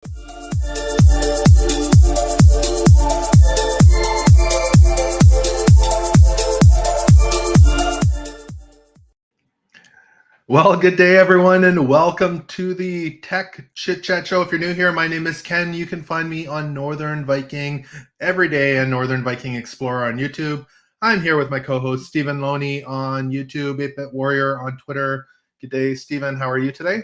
Well, good day, everyone, and welcome to the Tech Chit Chat Show. If you're new here, my name is Ken. You can find me on Northern Viking every day and Northern Viking Explorer on YouTube. I'm here with my co-host, Stephen Loney on YouTube, 8-Bit Warrior on Twitter. Good day, Stephen. How are you today?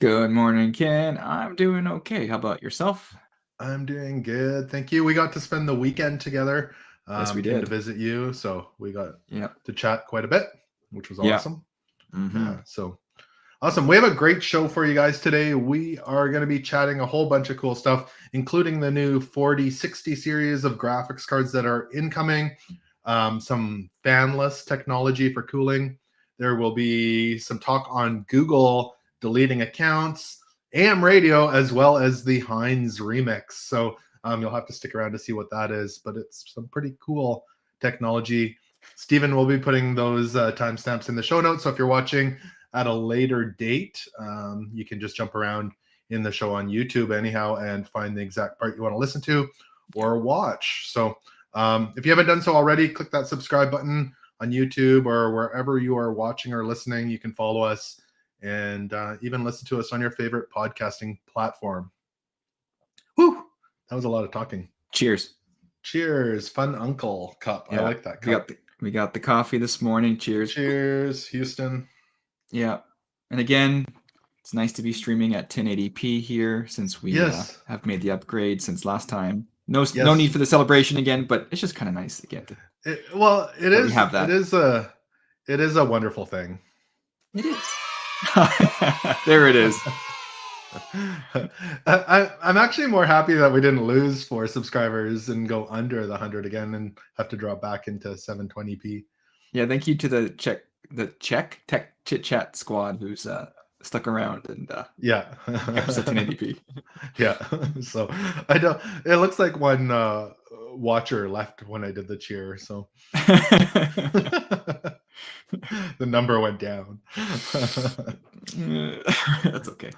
Good morning, Ken. I'm doing okay. How about yourself? I'm doing good. Thank you. We got to spend the weekend together. Yes, we Came did. to visit you, so we got Yep. to chat quite a bit, which was awesome. Mm-hmm. Yeah, so awesome. We have a great show for you guys today. We are going to be chatting a whole bunch of cool stuff, including the new 4060 series of graphics cards that are incoming, some fanless technology for cooling. There will be some talk on Google deleting accounts, AM radio, as well as the Heinz remix. So you'll have to stick around to see what that is, but it's some pretty cool technology. Stephen will be putting those timestamps in the show notes. So if you're watching at a later date, you can just jump around in the show on YouTube anyhow and find the exact part you want to listen to or watch. So if you haven't done so already, click that subscribe button on YouTube or wherever you are watching or listening. You can follow us and even listen to us on your favorite podcasting platform. Whew, that was a lot of talking. Cheers. Cheers. Fun Uncle cup. Yeah, I like that cup. We got the coffee this morning. Cheers. Cheers, Houston. Yeah. And again, it's nice to be streaming at 1080p here since we have made the upgrade since last time. No need for the celebration again, but it's just kind of nice again. It is a wonderful thing. It is. There it is. I'm actually more happy that we didn't lose 4 subscribers and go under the 100 again and have to drop back into 720p. Yeah, thank you to the Czech Tech Chit Chat squad who's stuck around and kept us at 1080p. Yeah, so I know it looks like one watcher left when I did the cheer, so the number went down. That's okay.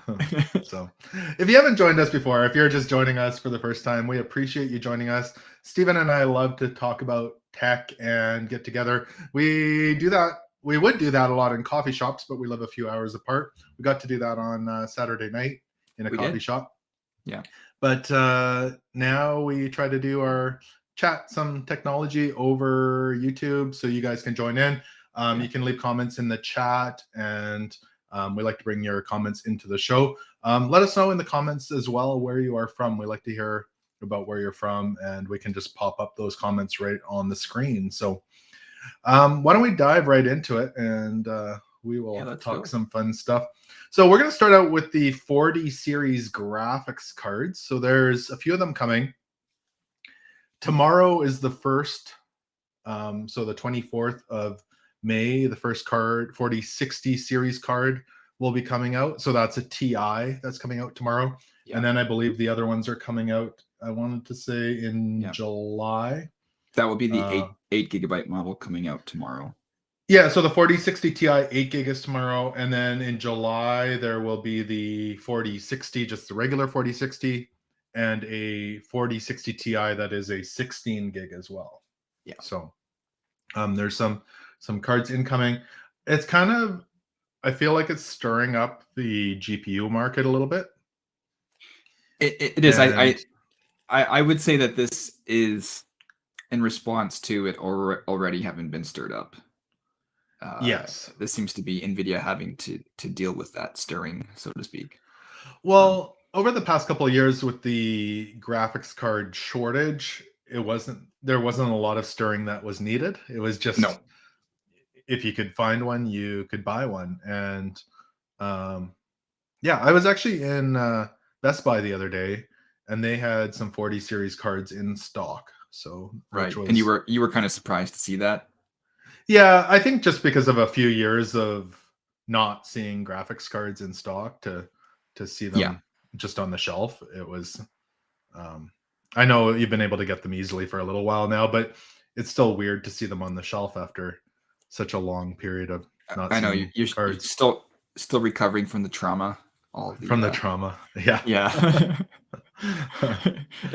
So if you haven't joined us before, if you're just joining us for the first time, we appreciate you joining us. Stephen and I love to talk about tech and get together. We would do that a lot in coffee shops, but we live a few hours apart. We got to do that on Saturday night in a coffee shop. Yeah. But now we try to do our chat, some technology over YouTube, so you guys can join in. You can leave comments in the chat, and we like to bring your comments into the show. Let us know in the comments as well where you are from. We like to hear about where you're from, and we can just pop up those comments right on the screen. So why don't we dive right into it, and we will talk some fun stuff. So we're going to start out with the 40 series graphics cards. So there's a few of them coming. Tomorrow is the first, so the 24th of May, the first card, 4060 series card will be coming out. So that's a TI that's coming out tomorrow. Yeah. And then I believe the other ones are coming out, I wanted to say in July. That will be the 8 gigabyte model coming out tomorrow. Yeah, so the 4060 Ti 8 gig is tomorrow. And then in July, there will be the 4060, just the regular 4060, and a 4060 Ti that is a 16 gig as well. Yeah. So there's some cards incoming. It's kind of, I feel like it's stirring up the GPU market a little bit. It is. I would say that this is in response to it already having been stirred up. Yes. This seems to be Nvidia having to deal with that stirring, so to speak. Well, over the past couple of years with the graphics card shortage, there wasn't a lot of stirring that was needed. It was just if you could find one, you could buy one. And I was actually in Best Buy the other day, and they had some 40 series cards in stock. So right, and you were kind of surprised to see that. Yeah, I think just because of a few years of not seeing graphics cards in stock to see them just on the shelf, it was. I know you've been able to get them easily for a little while now, but it's still weird to see them on the shelf after such a long period of not. I know you're still recovering from the trauma. The trauma, yeah.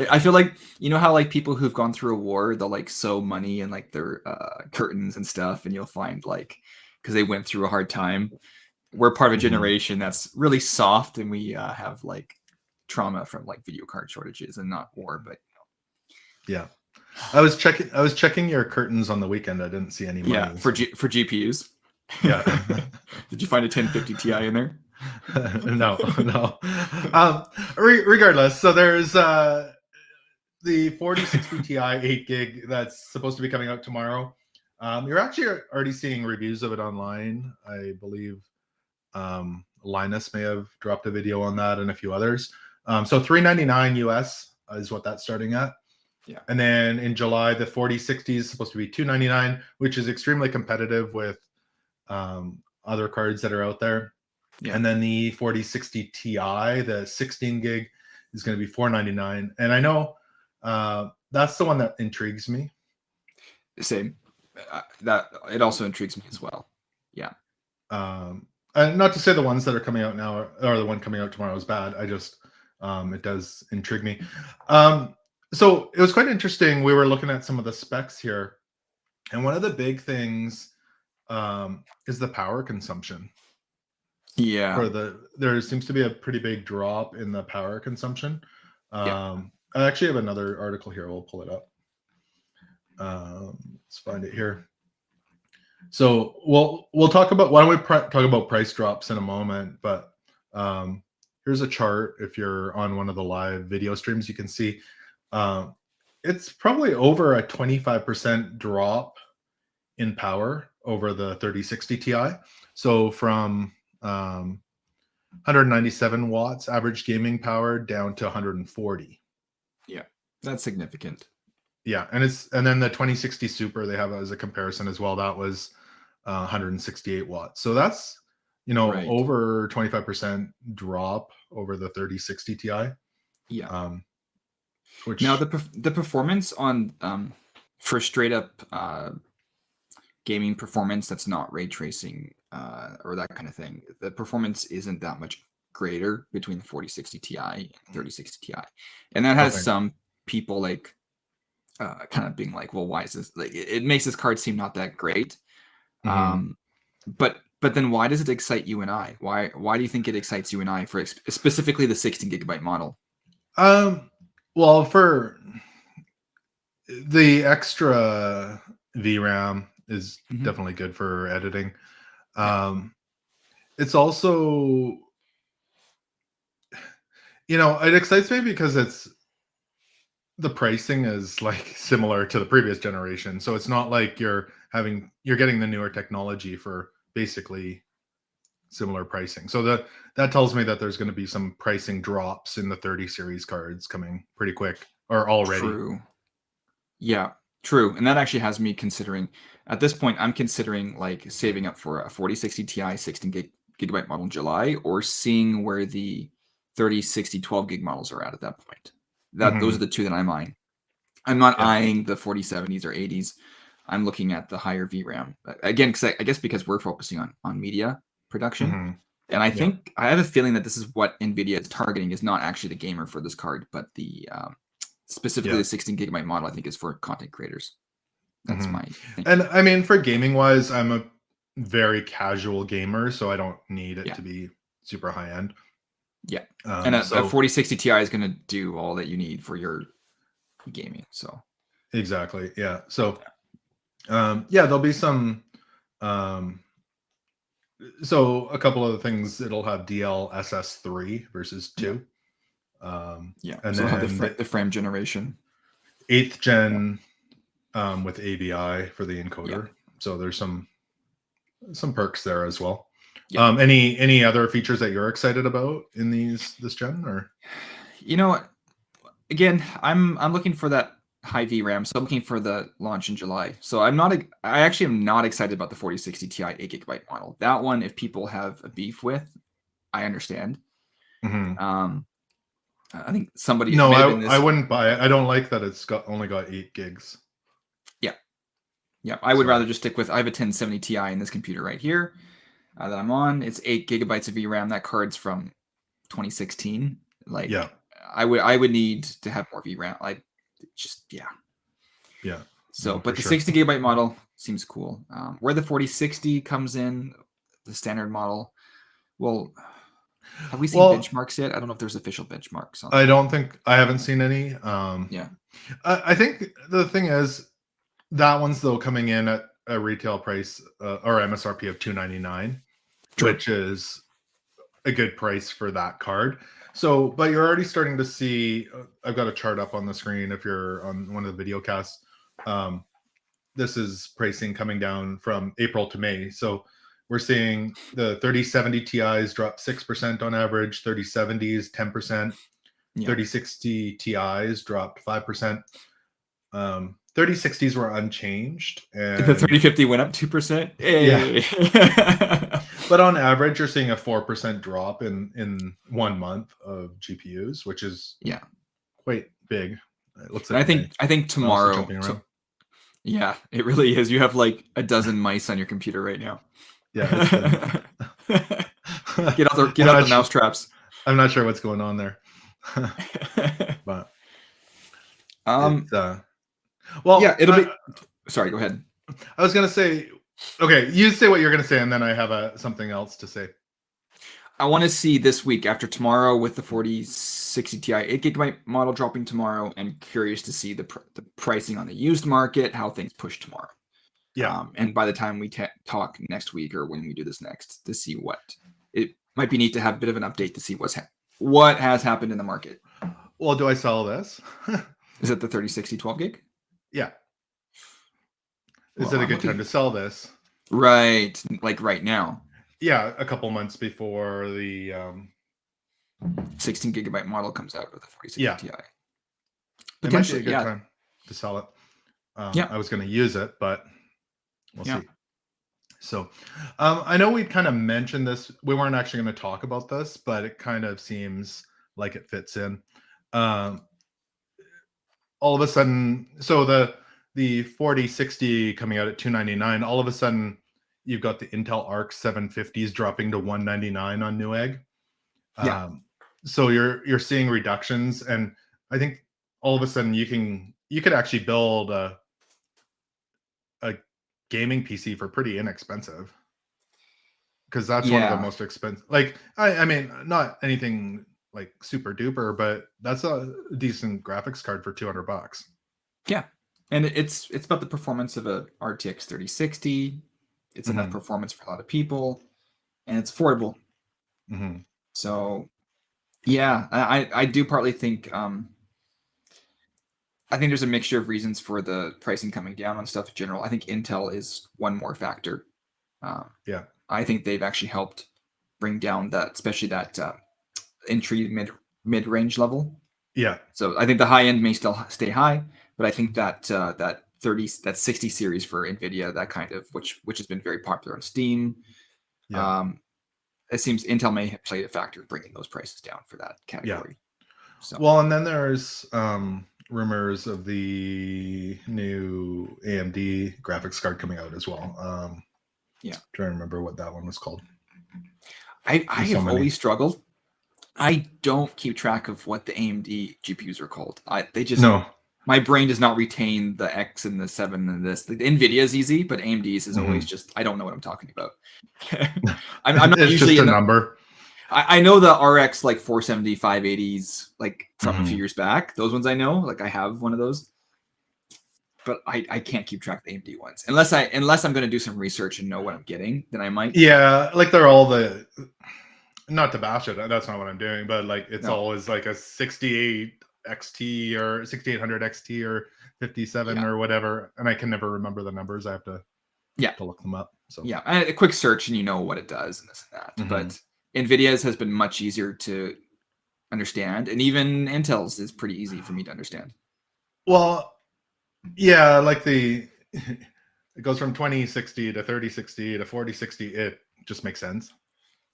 I feel like, you know how like people who've gone through a war, they'll like sew money and like their curtains and stuff, and you'll find like, because they went through a hard time. We're part of a generation that's really soft, and we have like trauma from like video card shortages and not war, but yeah. I was checking your curtains on the weekend. I didn't see any money. Yeah, for GPUs. Yeah. Did you find a 1050 Ti in there? No. Regardless, so there's the 4060 Ti 8 gig that's supposed to be coming out tomorrow. You're actually already seeing reviews of it online. I believe Linus may have dropped a video on that and a few others. So $399 US is what that's starting at. Yeah. And then in July, the 4060 is supposed to be $299, which is extremely competitive with other cards that are out there. Yeah. And then the 4060 Ti, the 16 gig, is going to be $499. And I know that's the one that intrigues me. Same. That it also intrigues me as well. Yeah. And not to say the ones that are coming out now or the one coming out tomorrow is bad. I just it does intrigue me. So it was quite interesting. We were looking at some of the specs here, and one of the big things is the power consumption. Yeah. There seems to be a pretty big drop in the power consumption. I actually have another article here. We'll pull it up. Let's find it here. So we'll talk about, why don't we talk about price drops in a moment, but here's a chart. If you're on one of the live video streams, you can see it's probably over a 25% drop in power over the 3060 Ti. So from 197 watts average gaming power down to 140. Yeah, that's significant. Yeah, and then the 2060 Super they have as a comparison as well. That was 168 watts. So that's, right, over 25% drop over the 3060 Ti. Yeah. Which now the performance on for straight up gaming performance that's not ray tracing or that kind of thing, the performance isn't that much greater between the 4060 Ti and 3060 Ti, and that has some people like kind of being like, well, why is this, like, it makes this card seem not that great. But then why does it excite you and I? Why do you think it excites you and I for specifically the 16 gigabyte model? Well, for the extra VRAM is definitely good for editing. It's also, it excites me because the pricing is like similar to the previous generation. So it's not like you're getting the newer technology for basically similar pricing. So that tells me that there's going to be some pricing drops in the 30 series cards coming pretty quick or already. True. Yeah, true. And that actually has me considering, at this point, I'm considering like saving up for a 4060 Ti 16 gigabyte model in July, or seeing where the 3060 12 gig models are at that point. Those are the two that I'm eyeing. I'm not eyeing the 4070s or 80s. I'm looking at the higher VRAM. Again, I guess because we're focusing on media production. And I think, I have a feeling that this is what Nvidia is targeting, is not actually the gamer for this card, but the specifically the 16 gigabyte model, I think, is for content creators. That's my thinking. And I mean, for gaming wise, I'm a very casual gamer, so I don't need it to be super high end. Yeah. And a 4060 Ti is going to do all that you need for your gaming. So exactly. Yeah. So there'll be some so a couple of the things, it'll have DLSS3 versus 2. And so then the frame generation. 8th gen with AVI for the encoder. So there's some perks there as well. Any other features that you're excited about in this gen, or? Again, I'm looking for that high VRAM, so I'm looking for the launch in July. So I actually am not excited about the 4060 Ti 8 gigabyte model. That one, if people have a beef with, I understand. I think somebody. No, I wouldn't buy it. I don't like that it's only got 8 gigs. Yeah, I would rather just stick with. I have a 1070 Ti in this computer right here that I'm on. It's 8 gigabytes of VRAM. That card's from 2016. I would need to have more VRAM. Like, just Yeah. So, No, but for the sure. 60 gigabyte model seems cool. Where the 4060 comes in, the standard model. Well, have we seen Well, benchmarks yet? I don't know if there's official benchmarks on I that. don't think I haven't seen any. Yeah, I think the thing is that one's though coming in at a retail price or MSRP of $299, true. which is a good price for that card. So, but you're already starting to see. I've got a chart up on the screen if you're on one of the video casts. This is pricing coming down from April to May. So we're seeing the 3070 Ti's drop 6% on average, 3070s 10%, Yeah. 3060 Ti's dropped 5%. 3060s were unchanged, and The 3050 went up 2%. yeah, Hey. but on average, you're seeing a 4% drop in 1 month of GPUs, which is Yeah. quite big. It looks And like I think mouse is tomorrow. jumping around. Yeah, it really is. You have like a dozen mice on your computer right now. Yeah, it's been get out the mouse traps. I'm not sure what's going on there. But well, yeah, it'll be. Sorry, go ahead. I was gonna say, okay, you say what you're gonna say, and then I have something else to say. I want to see this week after tomorrow with the 4060 Ti 8 gigabyte model dropping tomorrow, and curious to see the pricing on the used market, how things push tomorrow. Yeah, and by the time we talk next week or when we do this next, to see what it might be neat to have a bit of an update to see what has happened in the market. Well, do I sell this? Is it the 3060 12 gig? Yeah. Is it a good time to sell this? Right, like right now. Yeah, a couple months before the 16 gigabyte model comes out with the 4060 Ti. It might be a good time to sell it. I was going to use it, but we'll see. So I know we kind of mentioned this. We weren't actually going to talk about this, but it kind of seems like it fits in. All of a sudden, so the 4060 coming out at $299, all of a sudden you've got the Intel Arc 750s dropping to $199 on Newegg. So you're seeing reductions, and I think all of a sudden you could actually build a gaming PC for pretty inexpensive, because that's one of the most expensive. Like I mean, not anything like super duper, but that's a decent graphics card for $200. Yeah, and it's about the performance of a RTX 3060. It's enough performance for a lot of people, and it's affordable. So, yeah, I do partly think I think there's a mixture of reasons for the pricing coming down on stuff in general. I think Intel is one more factor. I think they've actually helped bring down that, especially that entry mid-range level. Yeah. So I think the high end may still stay high, but I think that 60 series for Nvidia, that kind of which has been very popular on Steam. It seems Intel may have played a factor in bringing those prices down for that category. So. Well, and then there's rumors of the new AMD graphics card coming out as well. Trying to remember what that one was called. I have always struggled. I don't keep track of what the AMD GPUs are called. My brain does not retain the X and the 7 and this. The Nvidia is easy, but AMD's is always just, I don't know what I'm talking about. I'm not it's usually just a number. I know the RX like 470 580s like from a few years back. Those ones I know. Like I have one of those. But I can't keep track of the AMD ones. Unless I'm going to do some research and know what I'm getting, then I might. Yeah, like they're all the, not to bash it, that's not what I'm doing, but like it's always like a 68 XT or 6800 XT or 57 or whatever, and I can never remember the numbers. I have to look them up. So a quick search and you know what it does and this and that. But Nvidia's has been much easier to understand, and even Intel's is pretty easy for me to understand. Well, yeah, like it goes from 2060 to 3060 to 4060. It just makes sense.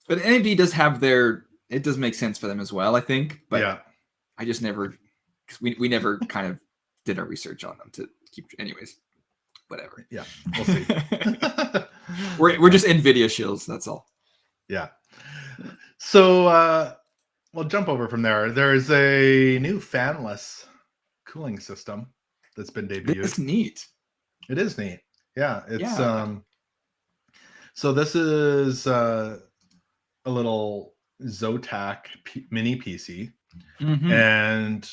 But AMD does have it does make sense for them as well, I think. But I just never, because we never kind of did our research on them to keep. Anyways, whatever. Yeah, we'll see. we're just Nvidia shills. That's all. Yeah. So we'll jump over from there. There's a new fanless cooling system that's been debuted. This is neat. It is neat. Yeah, it's Yeah. so this is a little Zotac mini PC, and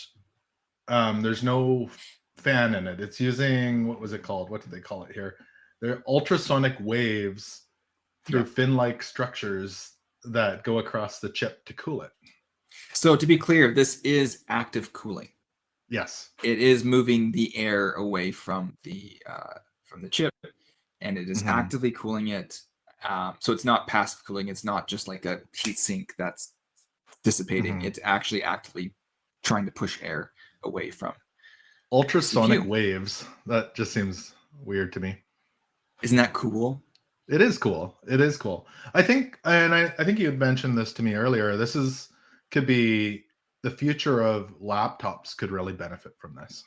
there's no fan in it. It's using, what was it called? What did they call it here? They're ultrasonic waves through fin-like structures that go across the chip to cool it. So to be clear, this is active cooling. Yes. It is moving the air away from the chip, and it is actively cooling it. So it's not passive cooling. It's not just like a heat sink that's dissipating. It's actually actively trying to push air away from ultrasonic waves. That just seems weird to me. Isn't that cool? It is cool. It is cool. I think, and I think you had mentioned this to me earlier. This could be the future of laptops. Could really benefit from this.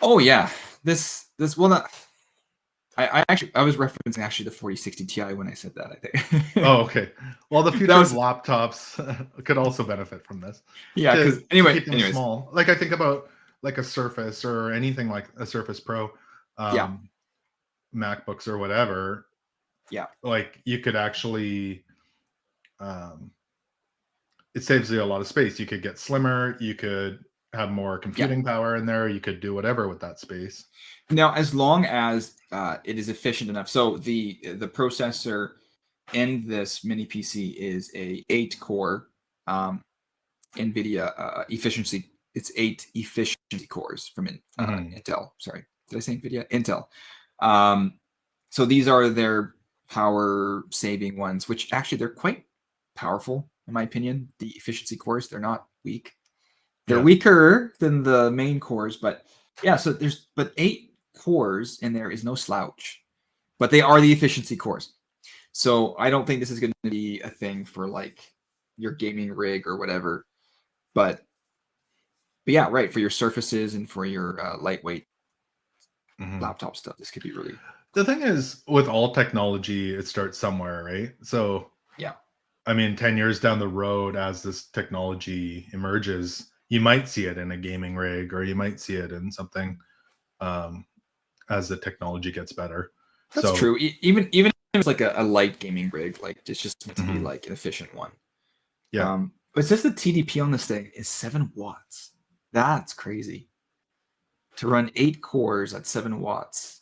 Oh yeah, this well not. I was referencing actually the 4060 Ti when I said that, I think. Oh, okay. Well, the future of laptops could also benefit from this. Yeah, because anyways, small. Like I think about like a Surface or anything like a Surface Pro, MacBooks or whatever. Yeah. Like you could actually, it saves you a lot of space. You could get slimmer. You could have more computing power in there. You could do whatever with that space. Now, as long as it is efficient enough. So the processor in this mini PC is a 8-core Nvidia efficiency. It's 8 efficiency cores from Intel. Sorry, did I say Nvidia? Intel. So these are their power saving ones, which actually they're quite powerful in my opinion. The efficiency cores, they're not weak. They're weaker than the main cores, but yeah. So there's 8 cores in there is no slouch, but they are the efficiency cores. So I don't think this is going to be a thing for like your gaming rig or whatever. But yeah, right, for your surfaces and for your lightweight laptop stuff, this could be really. The thing is, with all technology, it starts somewhere, right? So yeah, I mean, 10 years down the road, as this technology emerges, you might see it in a gaming rig, or you might see it in something as the technology gets better. That's true. Even if it's like a light gaming rig, like it's just meant to be like an efficient one. Yeah. But it says the TDP on this thing is 7 watts. That's crazy. To run 8 cores at 7 watts.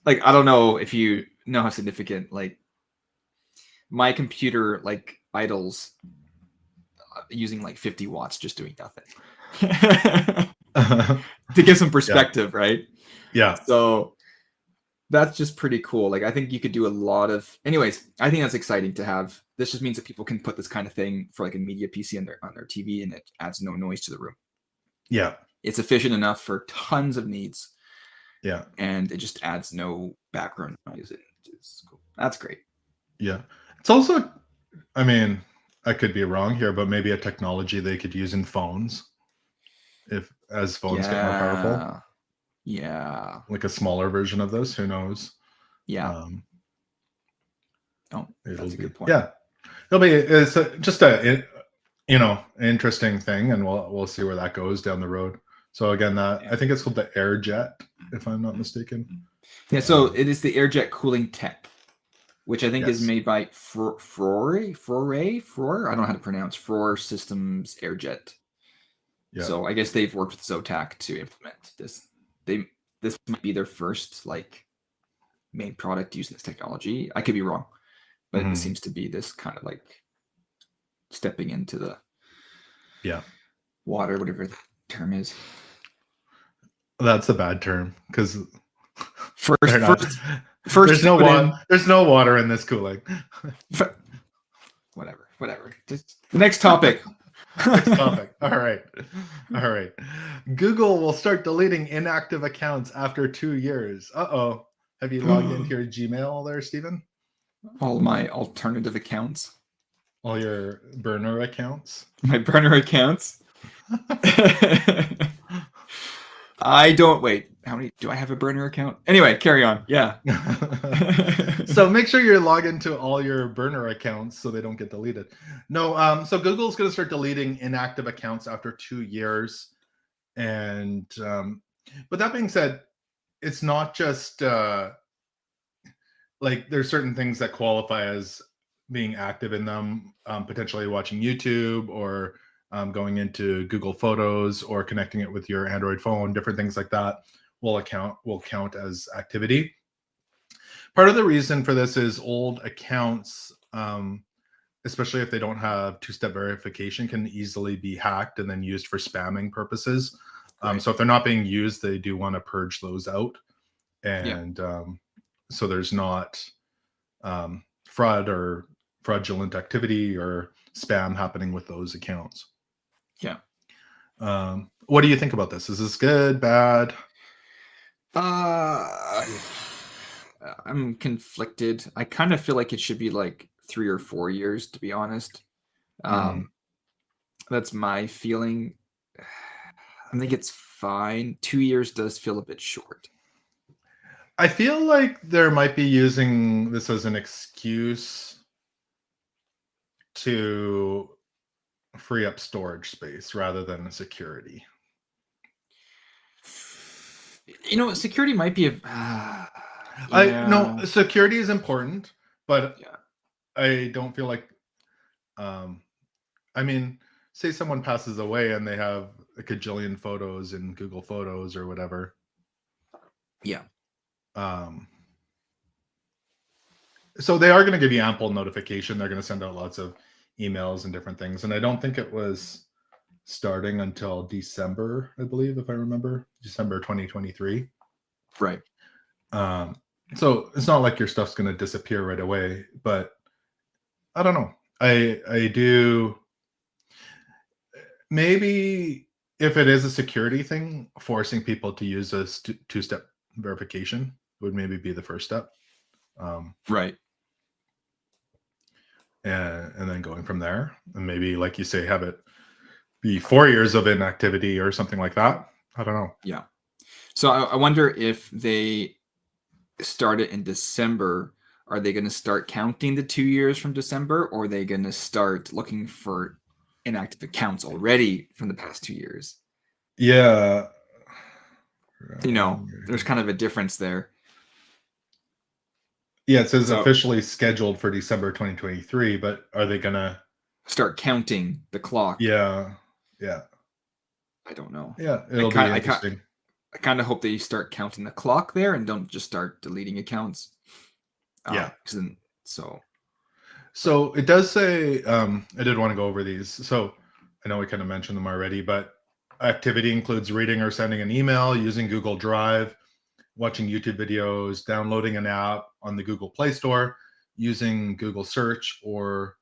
Like, I don't know if you know how significant, like, my computer, like, idles using, like, 50 watts just doing nothing. To give some perspective, right? Yeah. So that's just pretty cool. Like, I think you could do a lot of... Anyways, I think that's exciting to have. This just means that people can put this kind of thing for, like, a media PC on their TV, and it adds no noise to the room. Yeah. It's efficient enough for tons of needs. Yeah. And it just adds no background noise. It's cool. That's great. Yeah. It's also, I mean, I could be wrong here, but maybe a technology they could use in phones as phones get more powerful. Yeah. Like a smaller version of this. Who knows? Yeah. That's a good point. Yeah. It's just a interesting thing, and we'll see where that goes down the road. So again, I think it's called the AirJet, if I'm not mistaken. Yeah, so it is the AirJet cooling tech, which I think is made by Frore. I don't know how to pronounce Frore Systems AirJet. Yeah. So I guess they've worked with Zotac to implement this. This might be their first like main product using this technology. I could be wrong, but it seems to be this kind of like stepping into the water, whatever the term is. That's a bad term because first there's no water in this cooling. Whatever. Just the next topic. All right. Google will start deleting inactive accounts after 2 years. Uh-oh. Have you logged into your Gmail there, Stephen? All my alternative accounts. All your burner accounts? My burner accounts. I don't wait. How many do I have a burner account? Anyway, carry on. Yeah. So make sure you log into all your burner accounts so they don't get deleted. No, so Google's going to start deleting inactive accounts after 2 years. And but that being said, it's not just like there's certain things that qualify as being active in them, potentially watching YouTube or going into Google Photos or connecting it with your Android phone. Different things like that will count as activity. Part of the reason for this is old accounts, especially if they don't have two-step verification, can easily be hacked and then used for spamming purposes. Right. So if they're not being used, they do want to purge those out. And so there's not fraud or fraudulent activity or spam happening with those accounts. Yeah. What do you think about this? Is this good, bad? I'm conflicted. I kind of feel like it should be like 3 or 4 years, to be honest. That's my feeling. I think it's fine. 2 years does feel a bit short. I feel like there might be using this as an excuse to free up storage space rather than security. You know, security might be No, security is important, but yeah. I don't feel like I mean, say someone passes away and they have a cajillion photos in Google Photos or whatever. Yeah. So they are going to give you ample notification. They're going to send out lots of emails and different things. And I don't think it was starting until December, I believe, if I remember, December 2023. Right. So it's not like your stuff's going to disappear right away, but I don't know. I do. Maybe if it is a security thing, forcing people to use a two-step verification would maybe be the first step. Right. And then going from there, and maybe, like you say, have it be 4 years of inactivity or something like that. I don't know. Yeah. So I wonder if they start it in December, are they going to start counting the 2 years from December, or are they going to start looking for inactive accounts already from the past 2 years? Yeah. You know, there's kind of a difference there. Yeah, it says officially scheduled for December 2023, but are they going to start counting the clock? Yeah. I don't know. Yeah, it'll be interesting. I kind of hope they start counting the clock there and don't just start deleting accounts. Yeah. So it does say, I did want to go over these. So I know we kind of mentioned them already, but activity includes reading or sending an email, using Google Drive, watching YouTube videos, downloading an app on the Google Play Store, using Google Search, or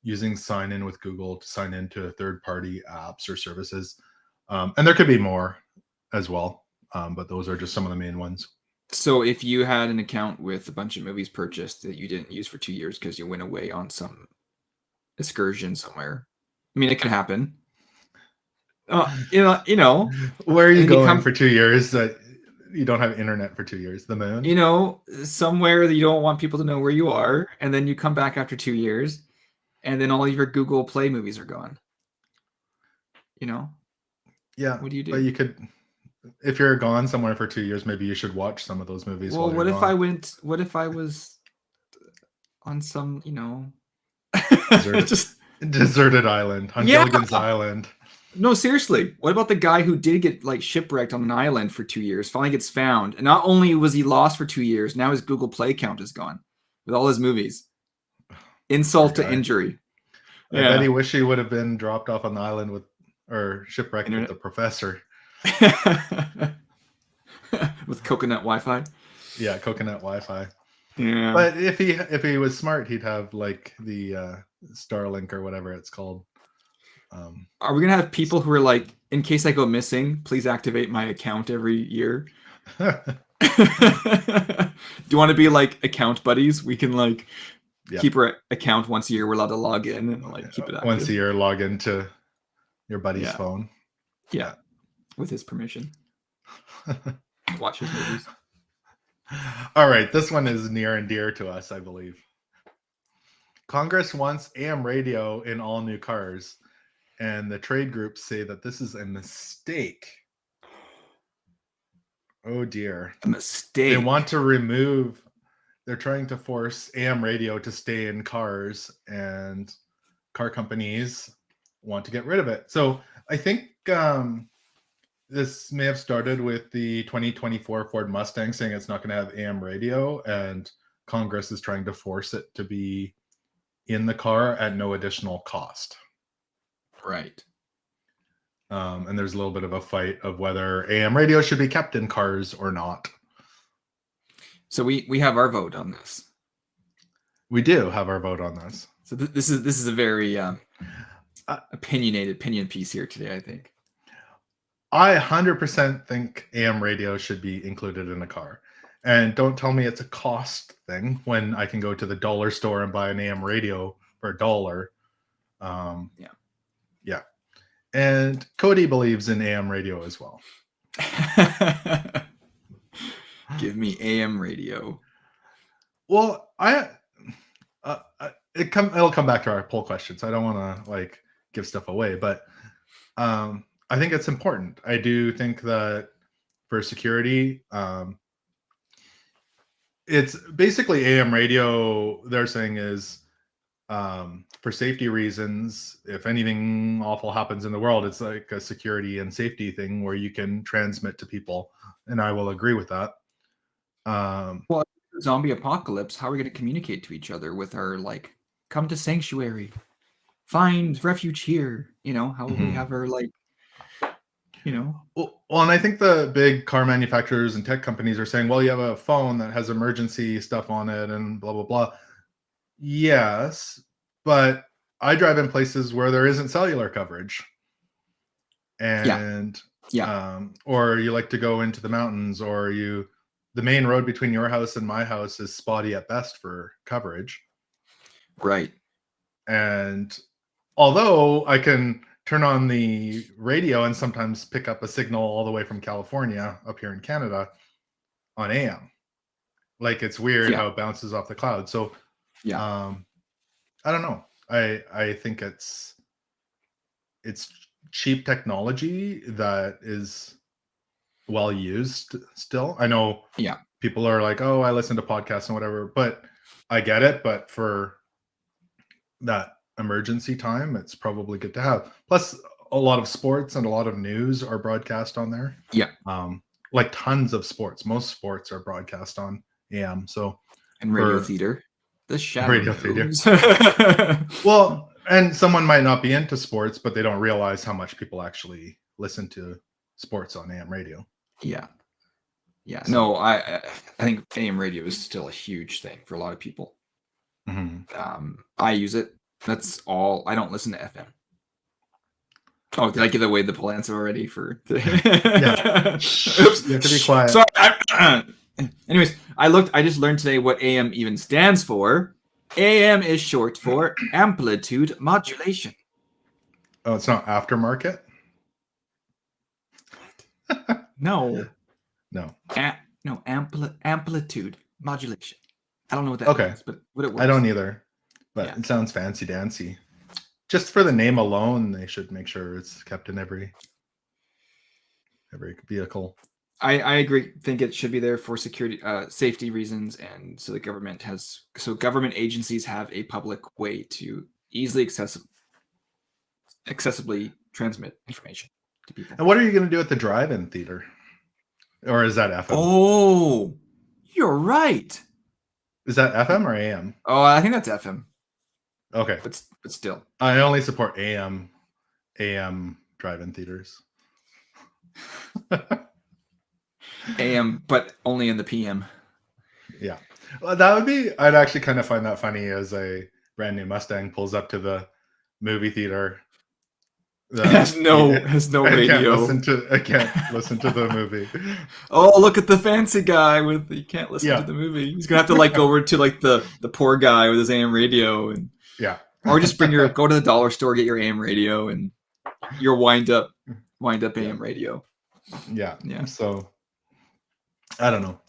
using sign in with Google to sign into third-party apps or services. And there could be more as well, but those are just some of the main ones. So if you had an account with a bunch of movies purchased that you didn't use for 2 years because you went away on some excursion somewhere, I mean, it could happen. You know, where are you going for 2 years that you don't have internet for 2 years? The moon? You know, somewhere that you don't want people to know where you are, and then you come back after 2 years, and then all of your Google Play movies are gone. You know? Yeah. What do you do? But you could, if you're gone somewhere for 2 years, maybe you should watch some of those movies. Well, what if I was on some, just deserted island on Gilligan's Island? No, seriously. What about the guy who did get like shipwrecked on an island for 2 years, finally gets found, and not only was he lost for 2 years, now his Google Play account is gone with all his movies. Insult to injury. I bet he wish he would have been dropped off on the island or shipwrecked with the professor. With coconut Wi-Fi. Yeah, coconut Wi-Fi. Yeah. But if he was smart, he'd have like the Starlink or whatever it's called. Are we gonna have people who are like, in case I go missing, please activate my account every year? Do you want to be like account buddies? We can like keep our account once a year. We're allowed to log in and like keep it active. Once a year, log into your buddy's phone. Yeah. with his permission. Watch his movies. All right, this one is near and dear to us, I believe. Congress wants AM radio in all new cars, and the trade groups say that this is a mistake. Oh dear. A mistake. They want to remove, they're trying to force AM radio to stay in cars, and car companies want to get rid of it. So I think this may have started with the 2024 Ford Mustang saying it's not going to have AM radio, and Congress is trying to force it to be in the car at no additional cost. Right. And there's a little bit of a fight of whether AM radio should be kept in cars or not. So we have our vote on this. We do have our vote on this. So this is a very opinionated opinion piece here today, I think. I 100% think AM radio should be included in a car. And don't tell me it's a cost thing when I can go to the dollar store and buy an AM radio for $1. Yeah. And Cody believes in AM radio as well. Give me AM radio. Well, it'll come back to our poll question, so I don't want to give stuff away, but I think it's important. I do think that for security, it's basically AM radio. They're saying is for safety reasons. If anything awful happens in the world, it's like a security and safety thing where you can transmit to people, and I will agree with that. Well, zombie apocalypse, how are we going to communicate to each other with our come to sanctuary, find refuge here? How will we have our Well, and I think the big car manufacturers and tech companies are saying, well, you have a phone that has emergency stuff on it and blah blah blah. Yes, but I drive in places where there isn't cellular coverage, and or you like to go into the mountains, or the main road between your house and my house is spotty at best for coverage. Right. And although I can turn on the radio and sometimes pick up a signal all the way from California up here in Canada on AM, it's weird how it bounces off the cloud. So I don't know. I think it's cheap technology that is well used still. I know people are like, oh, I listen to podcasts and whatever, but I get it. But for that emergency time, it's probably good to have. Plus, a lot of sports and a lot of news are broadcast on there. Tons of sports. Most sports are broadcast on AM. So and radio theater, the shadow radio theater. Well, and someone might not be into sports, but they don't realize how much people actually listen to sports on AM radio. Yeah. No, I think AM radio is still a huge thing for a lot of people. I use it. That's all. I don't listen to FM. Oh, did I give away the full answer already for yeah. Oops. You have to be quiet. Sorry. Anyways, I just learned today what AM even stands for. AM is short for amplitude modulation. Oh, it's not aftermarket? No. No. Amplitude modulation. I don't know what that means, but what it works. I don't either. But it sounds fancy dancy. Just for the name alone, they should make sure it's kept in every vehicle. I agree. Think it should be there for security, safety reasons, and so government agencies have a public way to easily accessibly transmit information to people. And what are you going to do at the drive-in theater? Or is that FM? Oh, you're right. Is that FM or AM? Oh, I think that's FM. Okay. But still. I only support AM drive-in theaters. AM, but only in the PM. Yeah. Well, I'd actually kind of find that funny as a brand new Mustang pulls up to the movie theater. Has no radio. I can't listen to the movie. Oh, look at the fancy guy you can't listen to the movie. He's gonna have to go over to the poor guy with his AM radio and or just go to the dollar store, get your AM radio, and your wind up AM radio. Yeah. Yeah. So I don't know.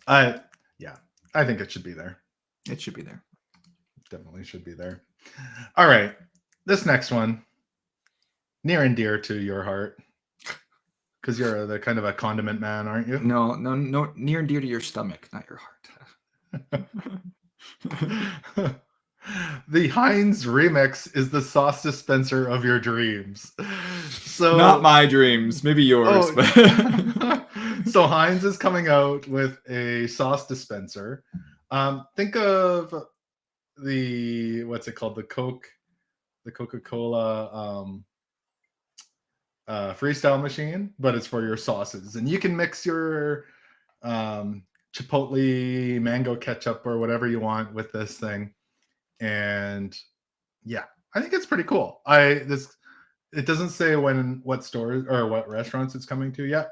I think it should be there. It should be there. Definitely should be there. All right. This next one, near and dear to your heart, because you're the kind of a condiment man, aren't you? No, near and dear to your stomach, not your heart. The Heinz remix is the sauce dispenser of your dreams. So not my dreams, maybe yours. Oh, But so Heinz is coming out with a sauce dispenser. Think of what's it called? The Coca-Cola freestyle machine, but it's for your sauces, and you can mix your chipotle mango ketchup or whatever you want with this thing. And yeah, I think it's pretty cool. It doesn't say what stores or what restaurants it's coming to yet,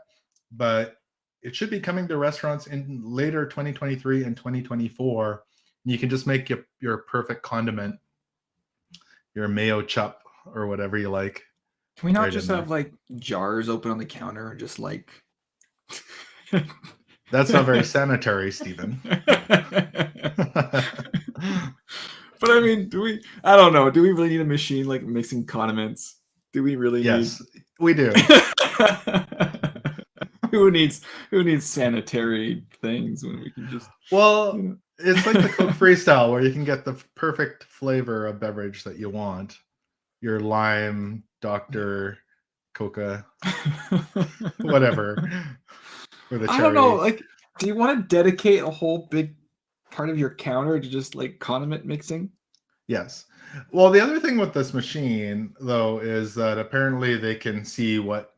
but it should be coming to restaurants in later 2023 and 2024. You can just make your perfect condiment, your mayo chup or whatever you like. Can we not just have like jars open on the counter and just like That's not very sanitary, Stephen. But I mean, I don't know. Do we really need a machine like mixing condiments? Do we really Yes, we do. Who needs sanitary things when we can just it's like the Coke Freestyle where you can get the perfect flavor of beverage that you want. Your lime, Dr. Coca, whatever. Or the cherry. I don't know. Like, do you want to dedicate a whole big part of your counter to just like condiment mixing? Yes. Well, the other thing with this machine, though, is that apparently they can see what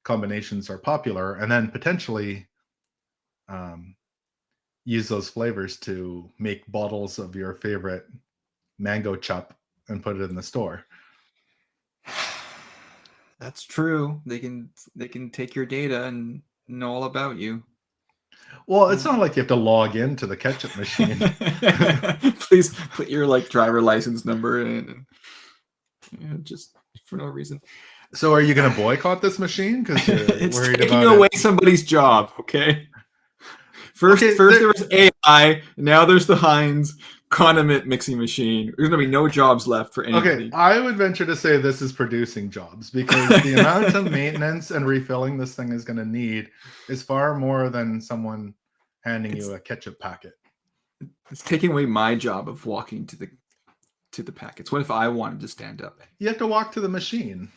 combinations are popular and then potentially use those flavors to make bottles of your favorite mango chup and put it in the store. That's true. They can take your data and know all about you. Well, it's not like you have to log into the ketchup machine. Please put your like driver license number in, and just for no reason. So, are you going to boycott this machine because you're it's worried taking about away somebody's job? Okay. First there was AI. Now there's the Heinz condiment mixing machine. There's gonna be no jobs left for anybody. Okay, I would venture to say this is producing jobs because the amount of maintenance and refilling this thing is going to need is far more than someone handing you a ketchup packet. It's taking away my job of walking to the packets. What if I wanted to stand up? You have to walk to the machine.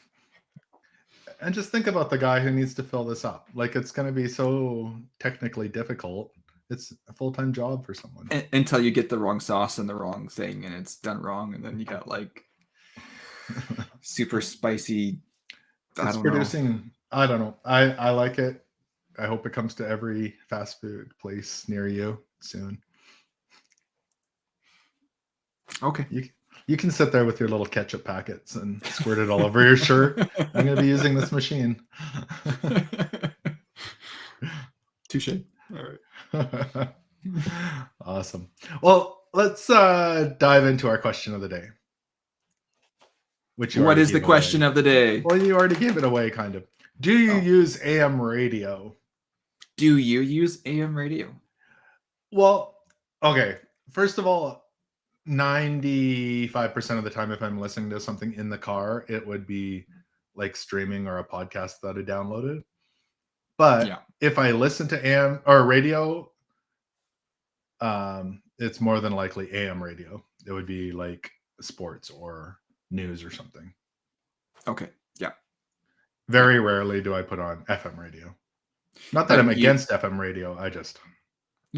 And just think about the guy who needs to fill this up. Like, it's going to be so technically difficult. It's a full-time job for someone. Until you get the wrong sauce and the wrong thing, and it's done wrong, and then you got like super spicy. I don't know. I like it. I hope it comes to every fast food place near you soon. Okay. You can sit there with your little ketchup packets and squirt it all over your shirt. I'm going to be using this machine. Touche. All right. Awesome. Well, let's dive into our question of the day. What is the question of the day? Well, you already gave it away, kind of. Do you use AM radio? Do you use AM radio? Well, okay. First of all, 95% of the time, if I'm listening to something in the car, it would be like streaming or a podcast that I downloaded. But if I listen to AM or radio, it's more than likely AM radio. It would be like sports or news or something. Okay. Yeah. Very rarely do I put on FM radio. Not that I'm against FM radio. I just.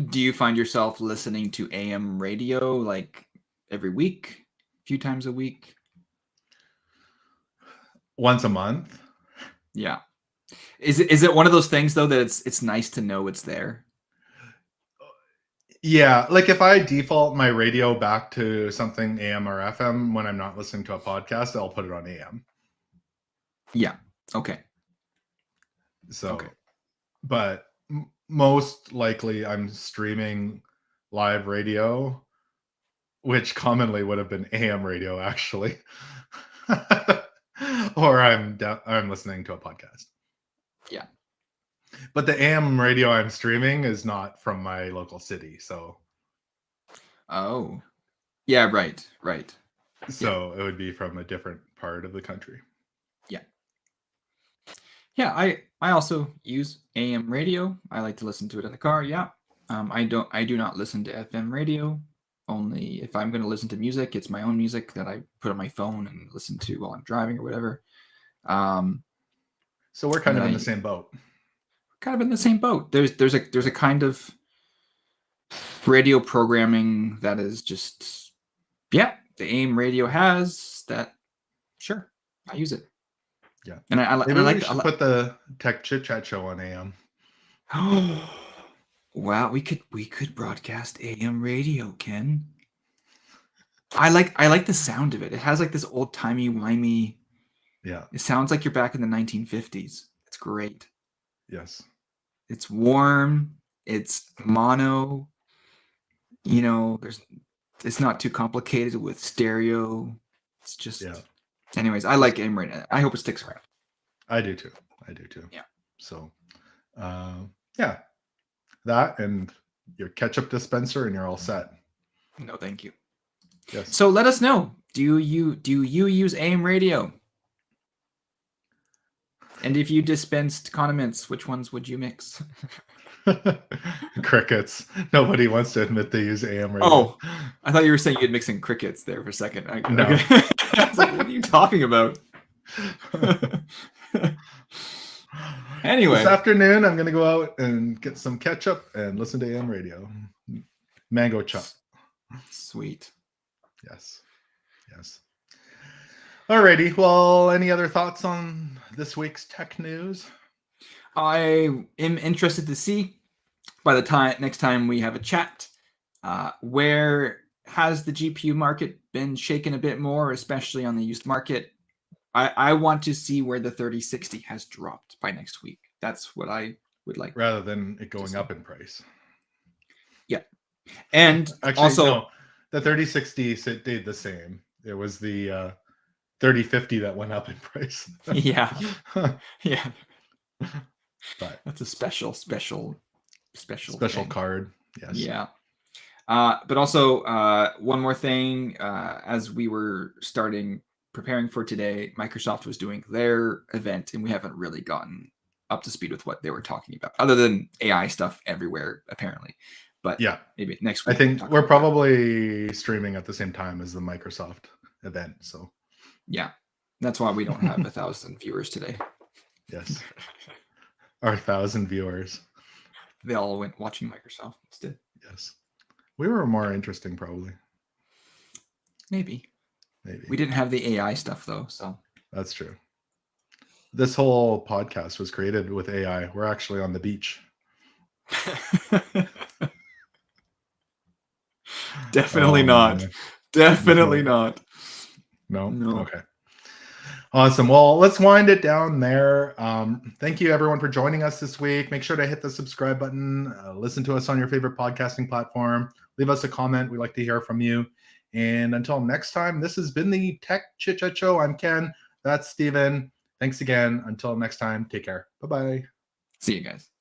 Do you find yourself listening to AM radio like every week, a few times a week? Once a month. Yeah. Is it one of those things though that it's nice to know it's there? Yeah, like if I default my radio back to something AM or FM when I'm not listening to a podcast, I'll put it on AM. Yeah. Okay. So, but most likely I'm streaming live radio, which commonly would have been AM radio actually, or I'm listening to a podcast. Yeah. But the AM radio I'm streaming is not from my local city, so Oh, yeah, right. it would be from a different part of the country. Yeah, I also use AM radio. I like to listen to it in the car. Yeah. I do not listen to FM radio. Only if I'm going to listen to music, it's my own music that I put on my phone and listen to while I'm driving or whatever. So we're kind of in the same boat. Kind of in the same boat. There's a kind of radio programming that is just, yeah, the AM radio has that. Sure, I use it. Yeah, and I maybe we should put the Tech Chit Chat show on AM. Wow, we could broadcast AM radio, Ken. I like the sound of it. It has like this old timey wimey. Yeah, it sounds like you're back in the 1950s. It's great. Yes, it's warm. It's mono. You know, it's not too complicated with stereo. It's just, anyways, I like AM radio. I hope it sticks around. I do too. Yeah. So, yeah, that and your ketchup dispenser, and you're all set. No, thank you. Yes. So let us know. Do you use AM radio? And if you dispensed condiments, which ones would you mix? Crickets. Nobody wants to admit they use AM radio. Oh, I thought you were saying you'd mix in crickets there for a second. No. Okay. I was like, what are you talking about? Anyway, this afternoon I'm gonna go out and get some ketchup and listen to AM radio. Mango chop. Sweet. Yes. Alrighty. Well, any other thoughts on this week's tech news? I am interested to see by the next time we have a chat, where has the GPU market been shaken a bit more, especially on the used market? I want to see where the 3060 has dropped by next week. That's what I would like. Rather than it going up in price. Yeah. And actually, also, no, the 3060 stayed the same. It was the 3050 that went up in price. Yeah. But that's a special card. Yes. Yeah. But also, one more thing, as we were preparing for today, Microsoft was doing their event, and we haven't really gotten up to speed with what they were talking about, other than AI stuff everywhere, apparently. But yeah, maybe next week. I think we're probably streaming at the same time as the Microsoft event. So yeah, that's why we don't have 1,000 viewers today. Yes. Our 1,000 viewers. They all went watching Microsoft instead. Yes. We were more interesting, probably. Maybe. We didn't have the AI stuff, though, so. That's true. This whole podcast was created with AI. We're actually on the beach. Definitely not. Man. Definitely not. No? Okay. Awesome. Well, let's wind it down there. Thank you, everyone, for joining us this week. Make sure to hit the subscribe button. Listen to us on your favorite podcasting platform. Leave us a comment. We'd like to hear from you. And until next time, this has been the Tech Chit Chat Show. I'm Ken. That's Steven. Thanks again. Until next time, take care. Bye-bye. See you guys.